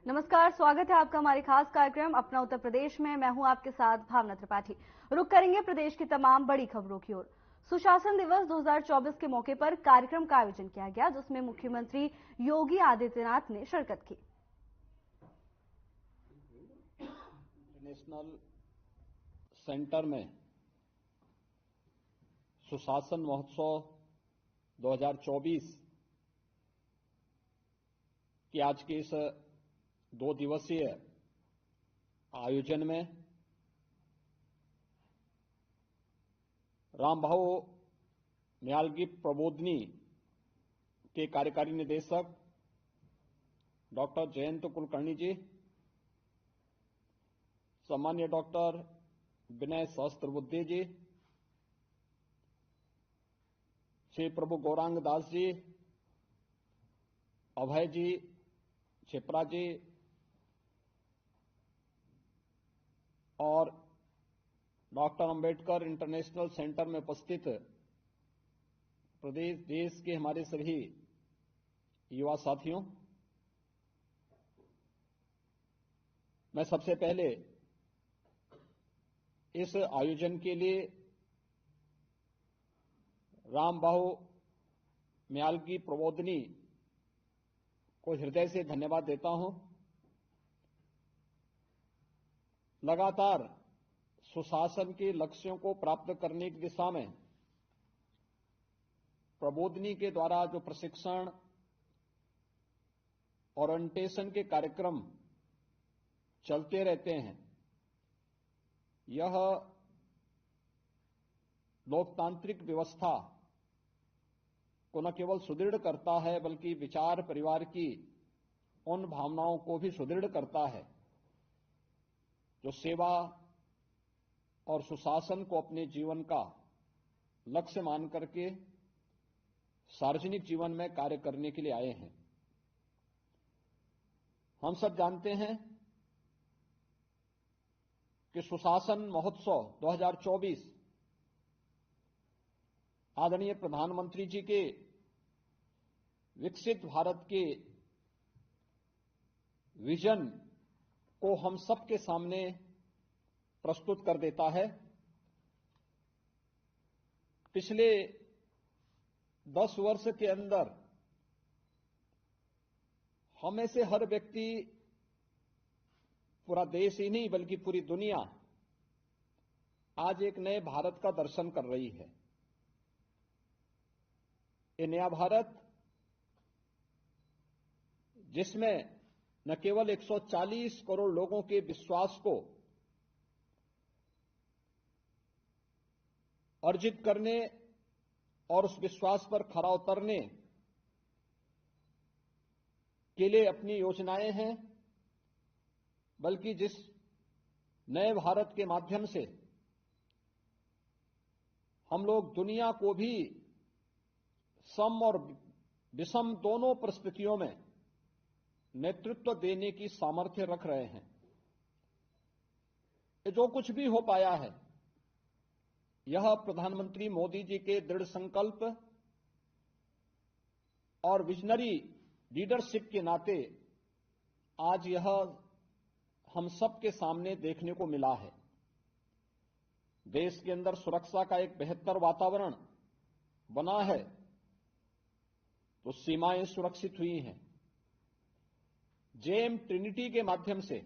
नमस्कार, स्वागत है आपका हमारे खास कार्यक्रम अपना उत्तर प्रदेश में। मैं हूं आपके साथ भावना त्रिपाठी। रुक करेंगे प्रदेश की तमाम बड़ी खबरों की ओर। सुशासन दिवस 2024 के मौके पर कार्यक्रम का आयोजन किया गया, जिसमें मुख्यमंत्री योगी आदित्यनाथ ने शिरकत की। इंटरनेशनल सेंटर में सुशासन महोत्सव 2024 की आज के इस 2 दिवसीय आयोजन में रामभाऊ न्यालगी प्रबोधिनी के कार्यकारी निदेशक डॉक्टर जयंत कुलकर्णी जी, सम्मान्य डॉक्टर विनय सहस्त्रबुद्धे जी, श्री प्रभु गौरांग दास जी, अभय जी, छिपरा जी और डॉक्टर अंबेडकर इंटरनेशनल सेंटर में उपस्थित प्रदेश देश के हमारे सभी युवा साथियों, मैं सबसे पहले इस आयोजन के लिए रामभाऊ न्यालगी प्रबोधिनी को हृदय से धन्यवाद देता हूं। लगातार सुशासन के लक्ष्यों को प्राप्त करने की दिशा में प्रबोधिनी के द्वारा जो प्रशिक्षण ओरिएंटेशन के कार्यक्रम चलते रहते हैं, यह लोकतांत्रिक व्यवस्था को न केवल सुदृढ़ करता है बल्कि विचार परिवार की उन भावनाओं को भी सुदृढ़ करता है जो सेवा और सुशासन को अपने जीवन का लक्ष्य मान करके सार्वजनिक जीवन में कार्य करने के लिए आए हैं। हम सब जानते हैं कि सुशासन महोत्सव 2024 आदरणीय प्रधानमंत्री जी के विकसित भारत के विजन को हम सबके सामने प्रस्तुत कर देता है। पिछले 10 वर्ष के अंदर हमें से हर व्यक्ति, पूरा देश ही नहीं बल्कि पूरी दुनिया आज एक नए भारत का दर्शन कर रही है। ये नया भारत जिसमें न केवल 140 करोड़ लोगों के विश्वास को अर्जित करने और उस विश्वास पर खरा उतरने के लिए अपनी योजनाएं हैं, बल्कि जिस नए भारत के माध्यम से हम लोग दुनिया को भी सम और विषम दोनों परिस्थितियों में नेतृत्व देने की सामर्थ्य रख रहे हैं। जो कुछ भी हो पाया है, यह प्रधानमंत्री मोदी जी के दृढ़ संकल्प और विजनरी लीडरशिप के नाते आज यह हम सबके सामने देखने को मिला है। देश के अंदर सुरक्षा का एक बेहतर वातावरण बना है, तो सीमाएं सुरक्षित हुई हैं। जेम ट्रिनिटी के माध्यम से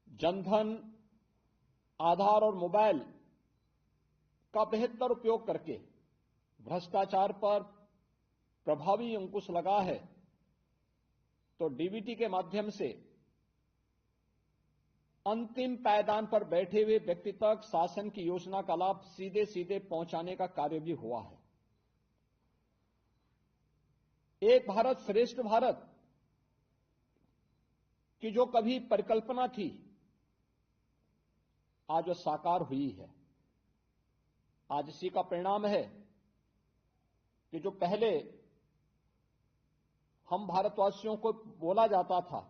जनधन, आधार और मोबाइल का बेहतर उपयोग करके भ्रष्टाचार पर प्रभावी अंकुश लगा है, तो डीबीटी के माध्यम से अंतिम पायदान पर बैठे हुए व्यक्ति तक शासन की योजना का लाभ सीधे सीधे पहुंचाने का कार्य भी हुआ है। एक भारत श्रेष्ठ भारत की जो कभी परिकल्पना थी, आज वह साकार हुई है। आज इसी का परिणाम है कि जो पहले हम भारतवासियों को बोला जाता था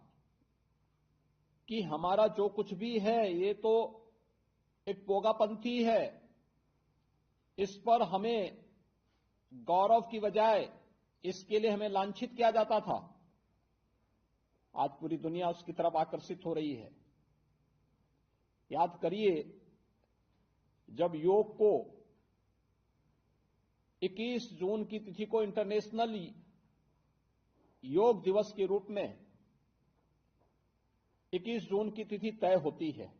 कि हमारा जो कुछ भी है ये तो एक पोगापंथी है, इस पर हमें गौरव की बजाय इसके लिए हमें लांछित किया जाता था। आज पूरी दुनिया उसकी तरफ आकर्षित हो रही है। याद करिए, जब योग को 21 जून की तिथि को इंटरनेशनल योग दिवस के रूप में 21 जून की तिथि तय होती है,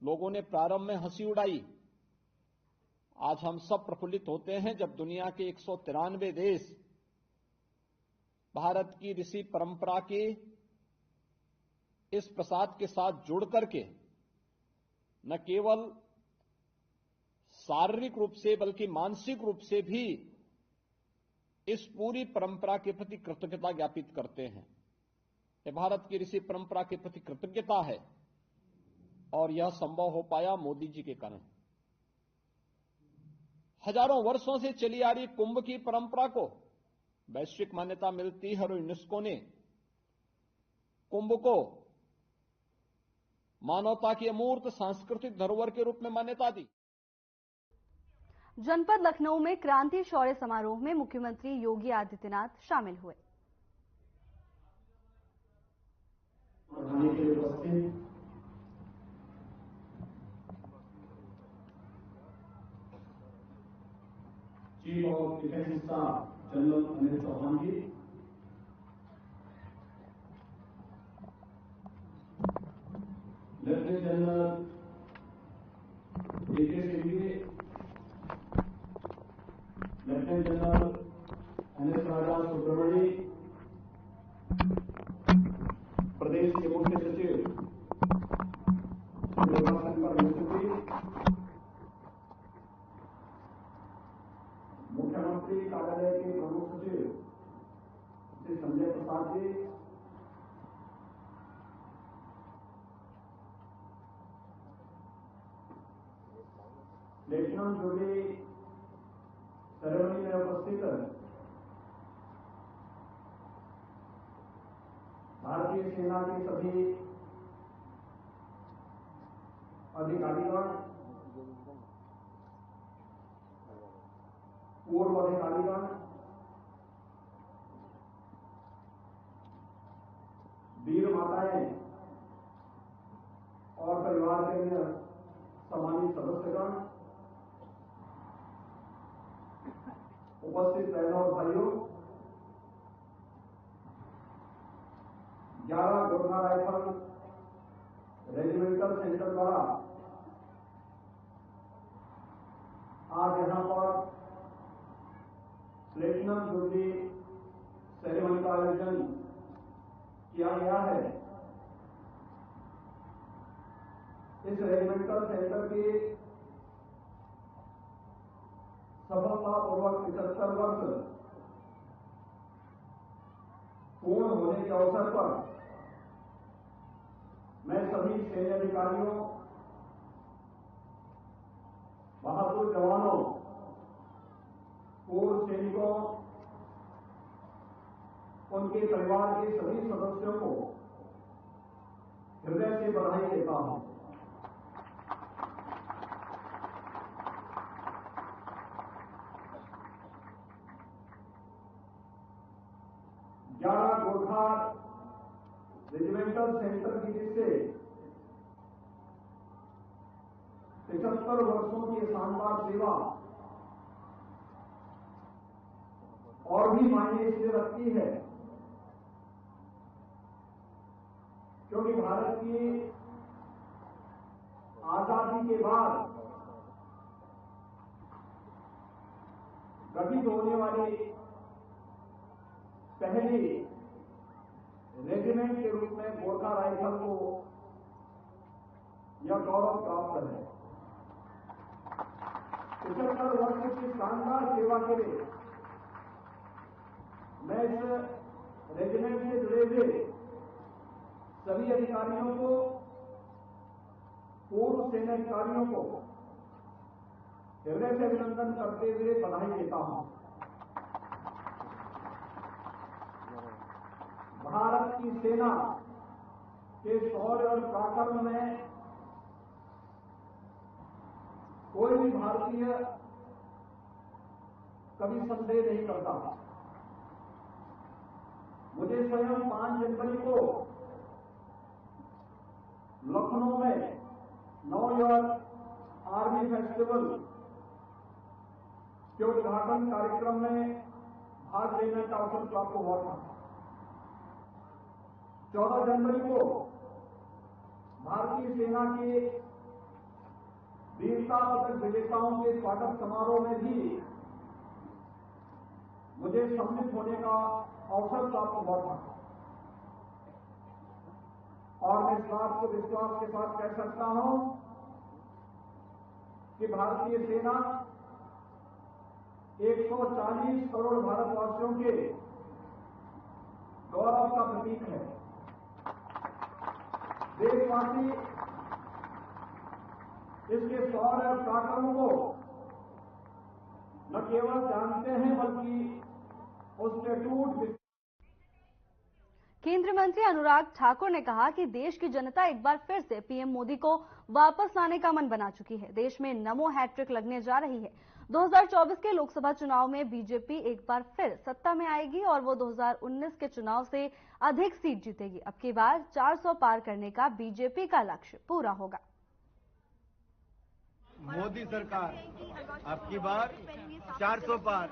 लोगों ने प्रारंभ में हंसी उड़ाई। आज हम सब प्रफुल्लित होते हैं जब दुनिया के 193 देश भारत की ऋषि परंपरा के इस प्रसाद के साथ जुड़ करके न केवल शारीरिक रूप से बल्कि मानसिक रूप से भी इस पूरी परंपरा के प्रति कृतज्ञता ज्ञापित करते हैं। ये भारत की ऋषि परंपरा के प्रति कृतज्ञता है और यह संभव हो पाया मोदी जी के कारण। हजारों वर्षों से चली आ रही कुंभ की परंपरा को वैश्विक मान्यता मिलती है और यूनेस्को ने कुंभ को मानवता की अमूर्त सांस्कृतिक धरोहर के रूप में मान्यता दी। जनपद लखनऊ में क्रांति शौर्य समारोह में मुख्यमंत्री योगी आदित्यनाथ शामिल हुए। Chief of defence staff general Anil Chauhan ji, lieutenant general AK Singh ji, lieutenant general NS Raja Subramanyam, प्रदेश के मुख्य सचिव शंकर मिश्र जी, मुख्यमंत्री कार्यालय के प्रमुख सचिव Shri Sanjay Prasad ji, national jubilee ceremony में उपस्थित भारतीय सेना के सभी अधिकारीगण, पूर्व अधिकारीगण, वीर माताएं और परिवार के अन्य सम्मानित सदस्यगण, उपस्थित बहनों और भाइयों, 11 गोरखा राइफल रेजिमेंटल सेंटर द्वारा आज यहां पर प्लेटिनम जुबली सेरेमनी का आयोजन किया गया है। इस रेजिमेंटल सेंटर के सफलतापूर्वक 75 वर्ष पूर्ण होने के अवसर पर मैं सभी सैन्य अधिकारियों, बहादुर जवानों, पूर्व सैनिकों, उनके परिवार के सभी सदस्यों को हृदय से बधाई देता हूं। गोरखा रेजिमेंटल सेंटर की जिससे 75 वर्षों की शानदार सेवा और भी मायने इसलिए रखती है क्योंकि भारत की आजादी के बाद गठित होने वाली पहली रेजिमेंट के रूप में गोरखा राइफल को यह गौरव प्राप्त है। 75 वर्ष की शानदार सेवा के लिए मैं इस रेजिमेंट से जुड़े हुए सभी अधिकारियों को, पूर्व सैन्य अधिकारियों को हृदय से अभिनंदन करते हुए बधाई देता हूं। भारत की सेना के शौर्य और पराक्रम में कोई भी भारतीय कभी संदेह नहीं करता। मुझे स्वयं 5 जनवरी को लखनऊ में नो ईयर आर्मी फेस्टिवल के उद्घाटन कार्यक्रम में भाग लेने का अवसर प्राप्त हुआ था। 14 जनवरी को भारतीय सेना के वीरता पदक विजेताओं के स्वागत समारोह में भी मुझे सम्मिलित होने का अवसर प्राप्त हुआ था और मैं इस बात को विश्वास के साथ कह सकता हूं कि भारतीय सेना 140 करोड़ भारतवासियों के गौरव का प्रतीक है। देशवासी इसके शौर्य और पराक्रम को न केवल जानते हैं बल्कि उसके टूट। केंद्रीय मंत्री अनुराग ठाकुर ने कहा कि देश की जनता एक बार फिर से पीएम मोदी को वापस लाने का मन बना चुकी है। देश में नमो हैट्रिक लगने जा रही है। 2024 के लोकसभा चुनाव में बीजेपी एक बार फिर सत्ता में आएगी और वो 2019 के चुनाव से अधिक सीट जीतेगी। अब की बार 400 पार करने का बीजेपी का लक्ष्य पूरा होगा। मोदी सरकार अब की बार 400 पार,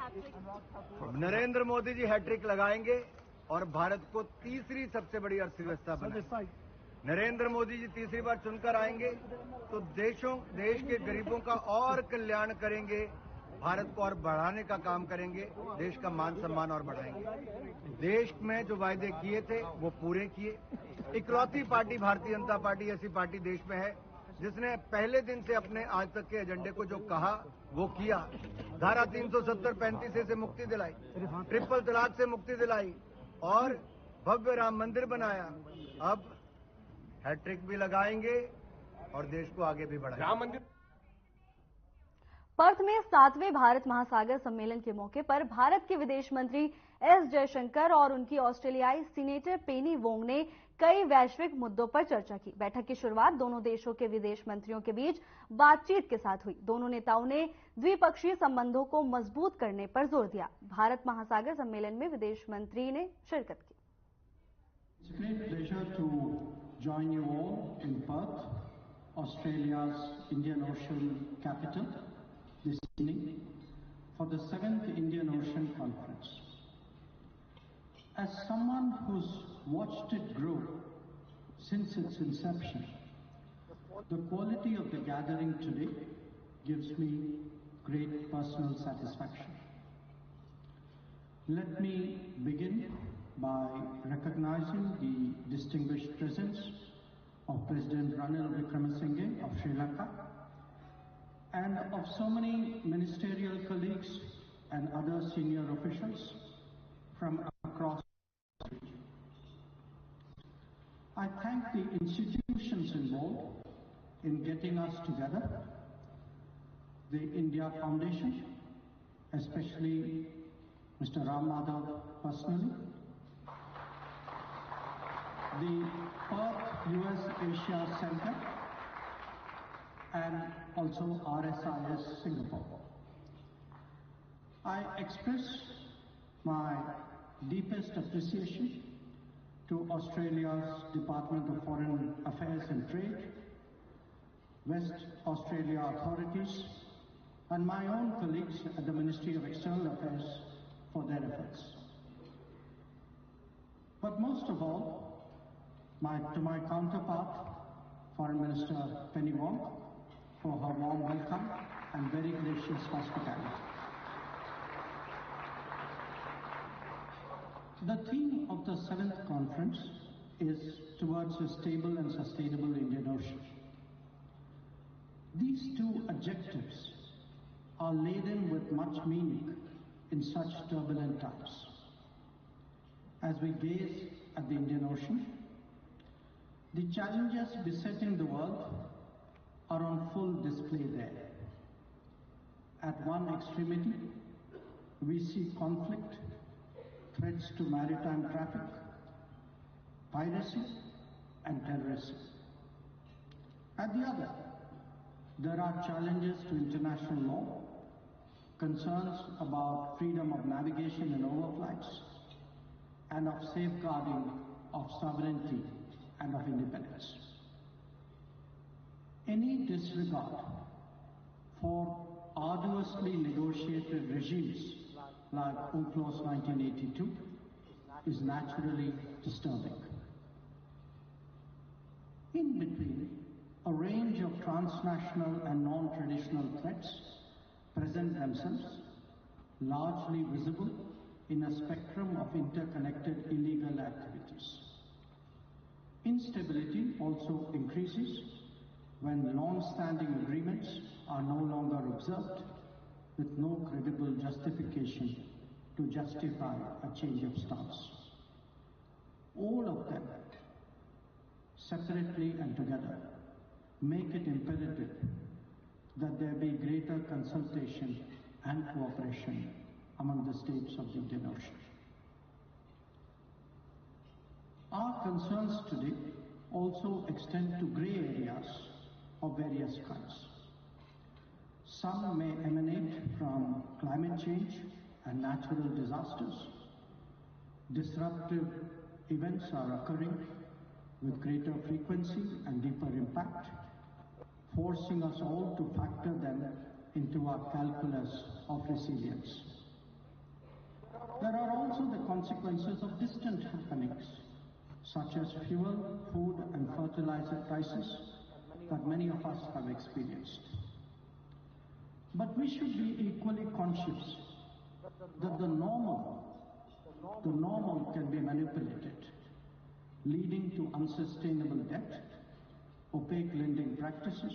नरेंद्र मोदी जी हैट्रिक लगाएंगे और भारत को तीसरी सबसे बड़ी अर्थव्यवस्था बनाएंगे। नरेंद्र मोदी जी तीसरी बार चुनकर आएंगे तो देश के गरीबों का और कल्याण करेंगे, भारत को और बढ़ाने का काम करेंगे, देश का मान सम्मान और बढ़ाएंगे। देश में जो वायदे किए थे वो पूरे किए। इकलौती पार्टी भारतीय जनता पार्टी ऐसी पार्टी देश में है जिसने पहले दिन से अपने आज तक के एजेंडे को जो कहा वो किया। धारा 370-35 से मुक्ति दिलाई, ट्रिपल तलाक से मुक्ति दिलाई और भव्य राम मंदिर बनाया। अब हैट्रिक भी लगाएंगे और देश को आगे भी बढ़ाएंगे। राम मंदिर पर्थ में 7वें भारत महासागर सम्मेलन के मौके पर भारत के विदेश मंत्री एस जयशंकर और उनकी ऑस्ट्रेलियाई सीनेटर पेनी वोंग ने कई वैश्विक मुद्दों पर चर्चा की। बैठक की शुरुआत दोनों देशों के विदेश मंत्रियों के बीच बातचीत के साथ हुई। दोनों नेताओं ने द्विपक्षीय संबंधों को मजबूत करने पर जोर दिया। भारत महासागर सम्मेलन में विदेश मंत्री ने शिरकत की। It's a great pleasure to join you all in Perth, Australia's Indian Ocean capital, this evening for the 7th Indian Ocean Conference. As someone who's watched it grow since its inception, the quality of the gathering today gives me great personal satisfaction. Let me begin by recognizing the distinguished presence of President Ranil Wickremesinghe of Sri Lanka and of so many ministerial colleagues and other senior officials from across the region. I thank the institutions involved in getting us together, the India Foundation, especially Mr. Ram Madhav personally, the Perth US Asia Center, and also RSIS Singapore. I express my deepest appreciation to Australia's Department of Foreign Affairs and Trade, West Australia authorities, and my own colleagues at the Ministry of External Affairs for their efforts. But most of all, to my counterpart, Foreign Minister Penny Wong, for her warm welcome and very gracious hospitality. The theme of the 7th conference is towards a stable and sustainable Indian Ocean. These two adjectives are laden with much meaning in such turbulent times. As we gaze at the Indian Ocean, the challenges besetting the world are on full display there. At one extremity, we see conflict, threats to maritime traffic, piracy, and terrorism. At the other, there are challenges to international law, concerns about freedom of navigation and overflights, and of safeguarding of sovereignty and of independence. Any disregard for arduously negotiated regimes like UNCLOS 1982 is naturally disturbing. In between, a range of transnational and non-traditional threats present themselves, largely visible in a spectrum of interconnected illegal activities. Instability also increases when long-standing agreements are no longer observed, with no credible justification to justify a change of stance. All of them, separately and together, make it imperative that there be greater consultation and cooperation among the states of the Indian Ocean. Our concerns today also extend to grey areas of various kinds. Some may emanate from climate change and natural disasters. Disruptive events are occurring with greater frequency and deeper impact, forcing us all to factor them into our calculus of resilience. There are also the consequences of distant happenings, such as fuel, food and fertilizer crisis that many of us have experienced. But we should be equally conscious that the normal can be manipulated, leading to unsustainable debt, opaque lending practices,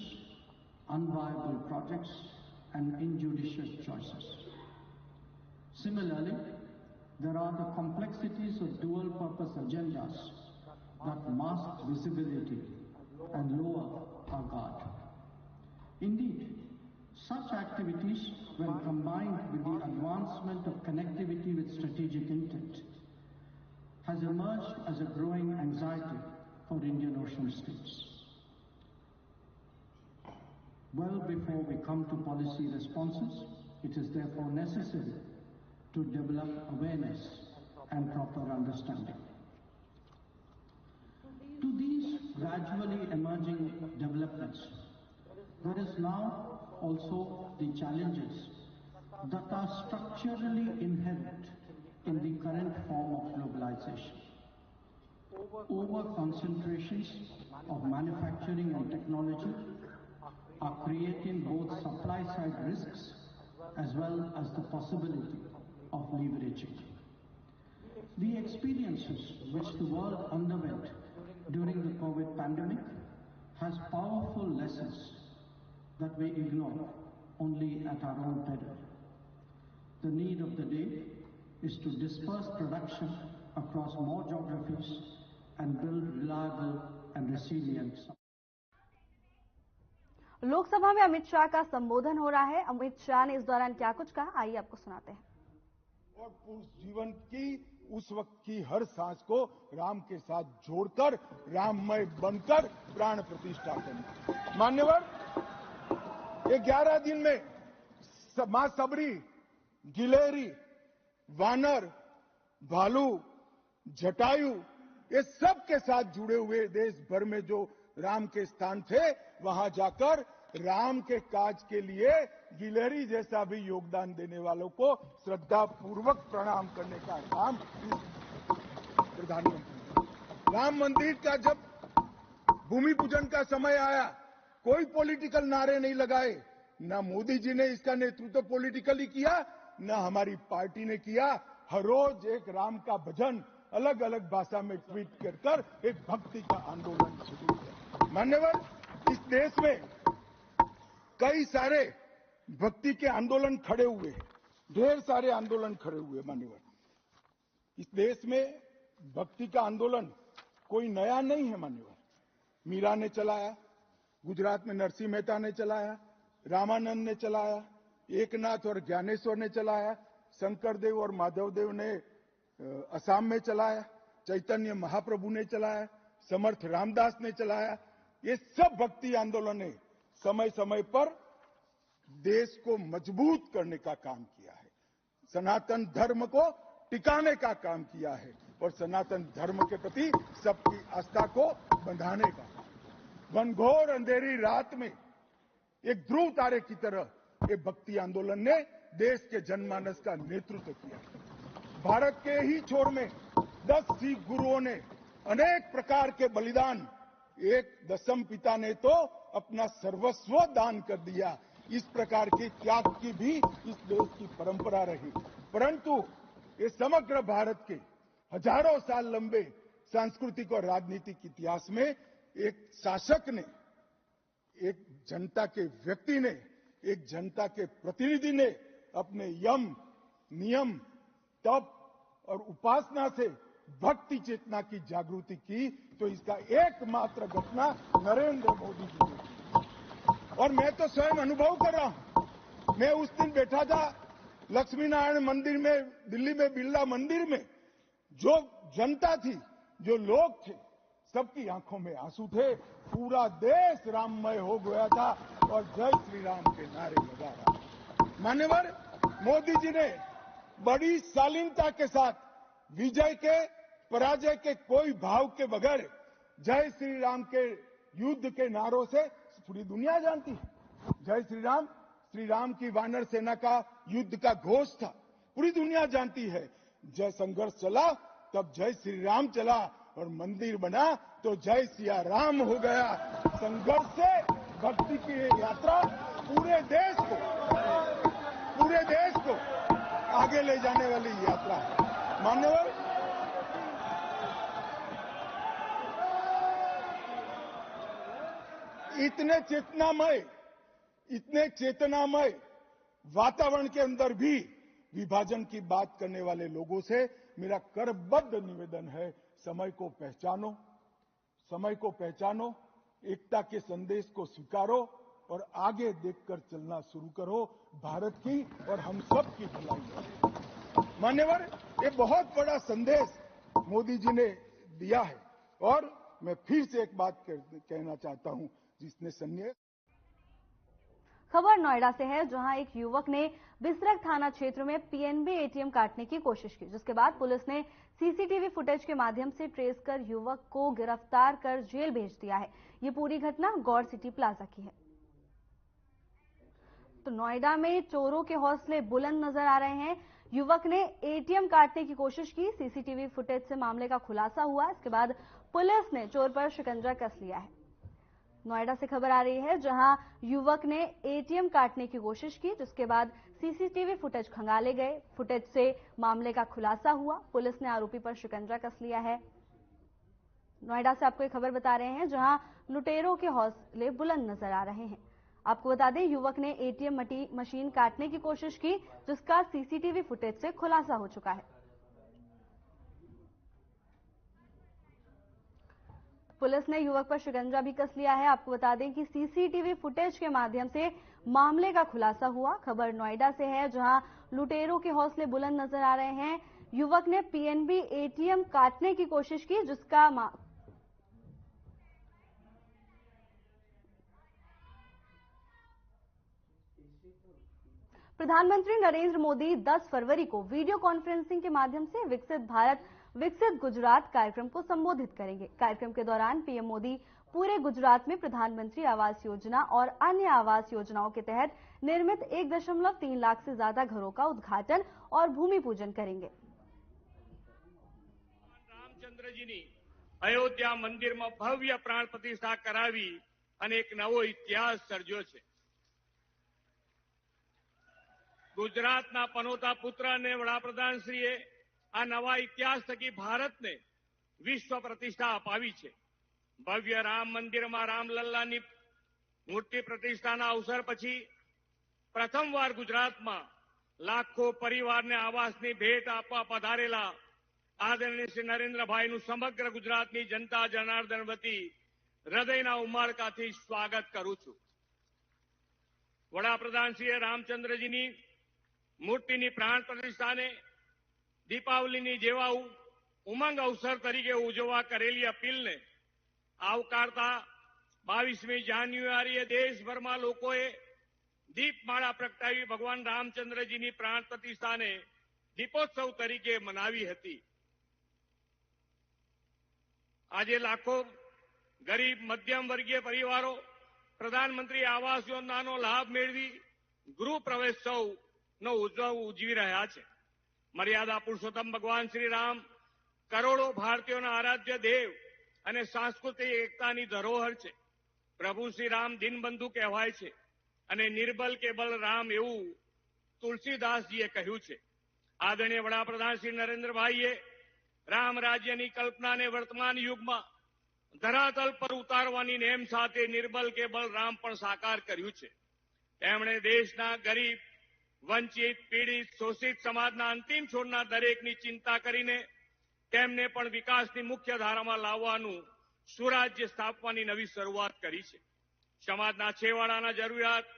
unviable projects, and injudicious choices. Similarly, there are the complexities of dual-purpose agendas that mask visibility and lower our guard. Indeed, such activities, when combined with the advancement of connectivity with strategic intent, has emerged as a growing anxiety for Indian Ocean states. Well before we come to policy responses, it is therefore necessary to develop awareness and proper understanding. To these gradually emerging developments, there is now also the challenges that are structurally inherent in the current form of globalization. Over-concentrations of manufacturing and technology are creating both supply-side risks as well as the possibility of leveraging. The experiences which the world underwent during the COVID pandemic has powerful lessons that we ignore only at our own peril. The need of the day is to disperse production across more geographies and build reliable and resilient. Lok Sabha में अमित शाह का संबोधन हो रहा है। अमित शाह ने इस दौरान क्या कुछ कहा, आइए आपको सुनाते हैं। और जीवन की उस वक्त की हर सांस को राम के साथ जोड़कर राममय बनकर प्राण प्रतिष्ठा करना। मान्यवर, ये 11 दिन में मां सबरी, गिलेरी, वानर, भालू, जटायु, ये सब के साथ जुड़े हुए देश भर में जो राम के स्थान थे, वहां जाकर राम के काज के लिए गिलहरी जैसा भी योगदान देने वालों को श्रद्धा पूर्वक प्रणाम करने का काम प्रधानमंत्री। राम मंदिर का जब भूमि पूजन का समय आया, कोई पॉलिटिकल नारे नहीं लगाए। ना मोदी जी ने इसका नेतृत्व पॉलिटिकली किया, ना हमारी पार्टी ने किया। हर रोज एक राम का भजन अलग अलग भाषा में ट्वीट कर एक भक्ति का आंदोलन शुरू किया। मान्यवर, इस देश में कई सारे भक्ति के आंदोलन खड़े हुए, ढेर सारे आंदोलन खड़े हुए। मान्यवर, इस देश में भक्ति का आंदोलन कोई नया नहीं है। मान्यवर, मीरा ने चलाया, गुजरात में नरसिंह मेहता ने चलाया, रामानंद ने चलाया, एकनाथ और ज्ञानेश्वर ने चलाया, शंकरदेव और माधवदेव ने असम में चलाया, चैतन्य महाप्रभु ने चलाया, समर्थ रामदास ने चलाया। ये सब भक्ति आंदोलन ने समय समय पर देश को मजबूत करने का काम किया है, सनातन धर्म को टिकाने का काम किया है। और सनातन धर्म के प्रति सबकी आस्था को बंधाने का। घनघोर अंधेरी रात में एक ध्रुव तारे की तरह ये भक्ति आंदोलन ने देश के जनमानस का नेतृत्व किया। भारत के ही छोर में 10 सिख गुरुओं ने अनेक प्रकार के बलिदान, एक दशम पिता ने तो अपना सर्वस्व दान कर दिया। इस प्रकार के त्याग की भी इस देश की परंपरा रही, परंतु ये समग्र भारत के हजारों साल लंबे सांस्कृतिक और राजनीतिक इतिहास में एक शासक ने, एक जनता के व्यक्ति ने, एक जनता के प्रतिनिधि ने अपने यम, नियम, तप और उपासना से भक्ति चेतना की जागृति की, तो इसका एकमात्र घटना नरेंद्र मोदी जी ने की। और मैं तो स्वयं अनुभव कर रहा हूं। मैं उस दिन बैठा था लक्ष्मी नारायण मंदिर में, दिल्ली में बिरला मंदिर में। जो जनता थी, जो लोग थे, सबकी आंखों में आंसू थे। पूरा देश राममय हो गया था और जय श्री राम के नारे लगा रहा। मान्यवर, मोदी जी ने बड़ी शालीनता के साथ विजय के, पराजय के कोई भाव के बगैर जय श्री राम के युद्ध के नारों से पूरी दुनिया जानती है। जय श्री राम की वानर सेना का युद्ध का घोष था, पूरी दुनिया जानती है। जय संघर्ष चला तब जय श्री राम चला, और मंदिर बना तो जय सिया राम हो गया। संघर्ष से भक्ति की यात्रा पूरे देश को आगे ले जाने वाली यात्रा है। मान्यवर, इतने चेतनामय वातावरण के अंदर भी विभाजन की बात करने वाले लोगों से मेरा करबद्ध निवेदन है, समय को पहचानो, एकता के संदेश को स्वीकारो और आगे देखकर चलना शुरू करो। भारत की और हम सब की भलाई। मान्यवर, ये बहुत बड़ा संदेश मोदी जी ने दिया है, और मैं फिर से एक बात कहना चाहता हूं, जिसने संन्यास। खबर नोएडा से है, जहां एक युवक ने बिसरख थाना क्षेत्र में पीएनबी एटीएम काटने की कोशिश की, जिसके बाद पुलिस ने सीसीटीवी फुटेज के माध्यम से ट्रेस कर युवक को गिरफ्तार कर जेल भेज दिया है। ये पूरी घटना गौर सिटी प्लाजा की है। तो नोएडा में चोरों के हौसले बुलंद नजर आ रहे हैं। युवक ने एटीएम काटने की कोशिश की, सीसीटीवी फुटेज से मामले का खुलासा हुआ। इसके बाद पुलिस ने चोर पर शिकंजा कस लिया है। नोएडा से खबर आ रही है, जहां युवक ने एटीएम काटने की कोशिश की, जिसके बाद सीसीटीवी फुटेज खंगाले गए। फुटेज से मामले का खुलासा हुआ। पुलिस ने आरोपी पर शिकंजा कस लिया है। नोएडा से आपको एक खबर बता रहे हैं, जहां लुटेरों के हौसले बुलंद नजर आ रहे हैं। आपको बता दें, युवक ने एटीएम मशीन काटने की कोशिश की, जिसका सीसीटीवी फुटेज से खुलासा हो चुका है। पुलिस ने युवक पर शिकंजा भी कस लिया है। आपको बता दें कि सीसीटीवी फुटेज के माध्यम से मामले का खुलासा हुआ। खबर नोएडा से है, जहां लुटेरों के हौसले बुलंद नजर आ रहे हैं। युवक ने पीएनबी एटीएम काटने की कोशिश की, जिसका प्रधानमंत्री नरेंद्र मोदी 10 फरवरी को वीडियो कॉन्फ्रेंसिंग के माध्यम से विकसित भारत विकसित गुजरात कार्यक्रम को संबोधित करेंगे। कार्यक्रम के दौरान पीएम मोदी पूरे गुजरात में प्रधानमंत्री आवास योजना और अन्य आवास योजनाओं के तहत निर्मित 1.3 लाख से ज्यादा घरों का उद्घाटन और भूमि पूजन करेंगे। रामचंद्रजीनी अयोध्या मंदिर में भव्य प्राण प्रतिष्ठा करावी અને એક નવો ઇતિહાસ સર્જ્યો છે। ગુજરાતના પનોતા પુત્ર અને વડાપ્રધાનશ્રીએ આ નવા ઇતિહાસ થકી ભારતને વિશ્વ પ્રતિષ્ઠા અપાવી છે। ભવ્ય રામ મંદિરમાં રામલલ્લાની મૂર્તિ પ્રતિષ્ઠાના અવસર પછી પ્રથમવાર ગુજરાતમાં લાખો પરિવારને આવાસની ભેટ આપવા પધારેલા આદરણીય શ્રી નરેન્દ્રભાઈનું સમગ્ર ગુજરાતની જનતા જનાર્દન વતી હૃદયના ઉમળકાથી સ્વાગત કરું છું। વડાપ્રધાનશ્રીએ રામચંદ્રજીની મૂર્તિની પ્રાણ પ્રતિષ્ઠાને દીપાવલીની જેવા ઉમંગ અવસર તરીકે ઉજવવા કરેલી અપીલને આવકારતા 22મી જાન્યુઆરીએ દેશભરમાં લોકોએ દીપમાળા પ્રગટાવી ભગવાન રામચંદ્રજીની પ્રાણ પ્રતિષ્ઠાને દીપોત્સવ તરીકે મનાવી હતી। આજે લાખો ગરીબ મધ્યમ વર્ગીય પરિવારો પ્રધાનમંત્રી આવાસ યોજનાનો લાભ મેળવી ગૃહ પ્રવેશોત્સવનો ઉત્સવ ઉજવી રહ્યા છે. મર્યાદા પુરુષોત્તમ ભગવાન શ્રી રામ કરોડો ભારતીયોના આરાધ્ય દેવ અને સાંસ્કૃતિક એકતાની ધરોહર છે. પ્રભુ શ્રી રામ દીનબંધુ કહેવાય છે અને નિર્બલ કેબલ રામ એવું તુલસીદાસજીએ કહ્યું છે. આદરણીય વડાપ્રધાન શ્રી નરેન્દ્રભાઈએ રામ રાજ્યની કલ્પનાને વર્તમાન યુગમાં ધરાતલ પર ઉતારવાની નેમ સાથે નિર્બલ કેબલ રામ પણ સાકાર કર્યું છે. તેમણે દેશના ગરીબ, વંચિત, પીડિત, શોષિત સમાજના અંતિમ છોડના દરેકની ચિંતા કરીને તેમને પણ વિકાસની મુખ્ય ધારામાં લાવવાનું સુરાજ્ય સ્થાપવાની નવી શરૂઆત કરી છે. સમાજના છેવાડાના જરૂરિયાત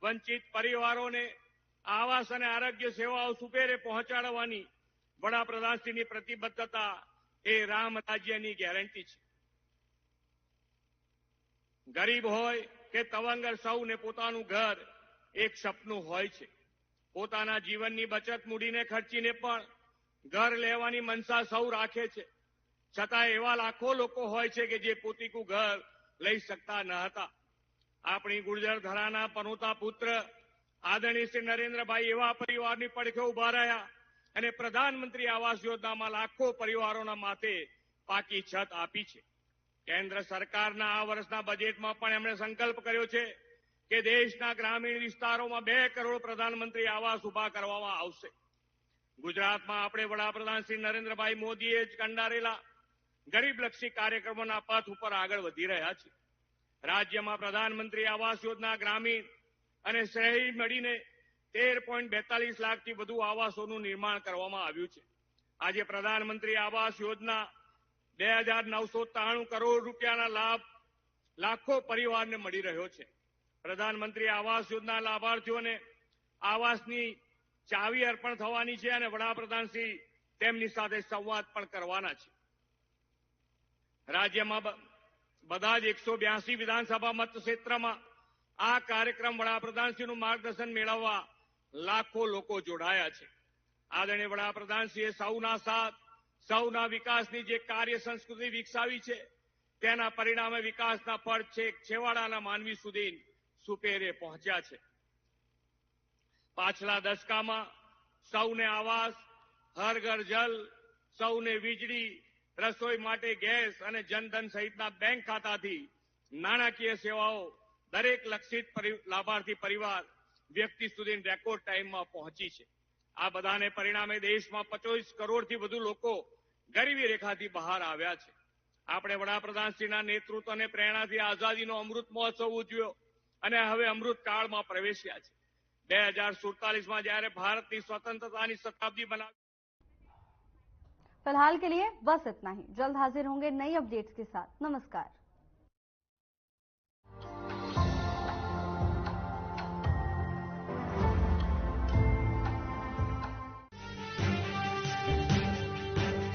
વંચિત પરિવારોને આવાસ અને આરોગ્ય સેવાઓ સુપેરે પહોંચાડવાની વડાપ્રધાનશ્રીની પ્રતિબદ્ધતા એ રામ રાજ્યની ગેરંટી છે. ગરીબ હોય કે તવંગર સૌને પોતાનું ઘર એક સપનું હોય છે. પોતાના જીવનની બચત મૂડીને ખર્ચીને પણ ઘર લેવાની મનસા સૌ રાખે છે. છતાં એવા લાખો લોકો હોય છે કે જે પોતીકું ઘર લઈ શકતા ન હતા. આપણી ગુર્જર ધરાના પનોતા પુત્ર આદરણીય શ્રી નરેન્દ્રભાઈ એવા પરિવારની પડખે ઉભા રહ્યા અને પ્રધાનમંત્રી આવાસ યોજનામાં લાખો પરિવારોના માથે પાકી છત આપી છે. કેન્દ્ર સરકારના આ વર્ષના બજેટમાં પણ એમણે સંકલ્પ કર્યો છે કે દેશના ગ્રામીણ વિસ્તારોમાં 2 કરોડ પ્રધાનમંત્રી આવાસ ઉભા કરવામાં આવશે. ગુજરાતમાં આપણે વડાપ્રધાન શ્રી નરેન્દ્રભાઈ મોદીએ જ કંડારેલા ગરીબલક્ષી કાર્યક્રમોના પથ ઉપર આગળ વધી રહ્યા છે. રાજ્યમાં પ્રધાનમંત્રી આવાસ યોજના ગ્રામીણ અને શહેરી મળીને 13.42 લાખથી વધુ આવાસોનું નિર્માણ કરવામાં આવ્યું છે. આજે પ્રધાનમંત્રી આવાસ યોજના 2,993 કરોડ રૂપિયાના લાભ લાખો પરિવારને મળી રહ્યો છે. પ્રધાનમંત્રી આવાસ યોજના લાભાર્થીઓને આવાસની ચાવી અર્પણ થવાની છે અને વડાપ્રધાનશ્રી તેમની સાથે સંવાદ પણ કરવાના છે. રાજ્યમાં બધા જ 182 વિધાનસભા મતક્ષેત્રમાં આ કાર્યક્રમ વડાપ્રધાનશ્રીનું માર્ગદર્શન મેળવવા લાખો લોકો જોડાયા છે. આદરણીય વડાપ્રધાનશ્રીએ સૌના સાથ, સૌના વિકાસની જે કાર્ય સંસ્કૃતિ વિકસાવી છે તેના પરિણામે વિકાસના ફળ છેક છેવાડાના માનવી સુધી સુપેરે પહોંચ્યા છે. પાછલા દશકામાં સૌને આવાસ, હર ઘર જલ, સૌને વીજળી, રસોઈ માટે ગેસ અને જનધન સહિતના બેંક ખાતાથી નાણાકીય સેવાઓ દરેક લક્ષિત લાભાર્થી પરિવાર વ્યક્તિ સુધી રેકોર્ડ ટાઈમમાં પહોંચી છે. આ બધાને પરિણામે દેશમાં 25 કરોડથી વધુ લોકો ગરીબી રેખાથી બહાર આવ્યા છે. આપણે વડાપ્રધાનશ્રીના નેતૃત્વ અને પ્રેરણાથી આઝાદીનો અમૃત મહોત્સવ ઉજવ્યો અને હવે અમૃત કાળમાં પ્રવેશ્યા છે. 2047માં જ્યારે ભારતની स्वतंत्रताની शताब्दी बनावी। फिलहाल के लिए बस इतना ही। जल्द हाजिर होंगे नई अपडेट्स के साथ। नमस्कार।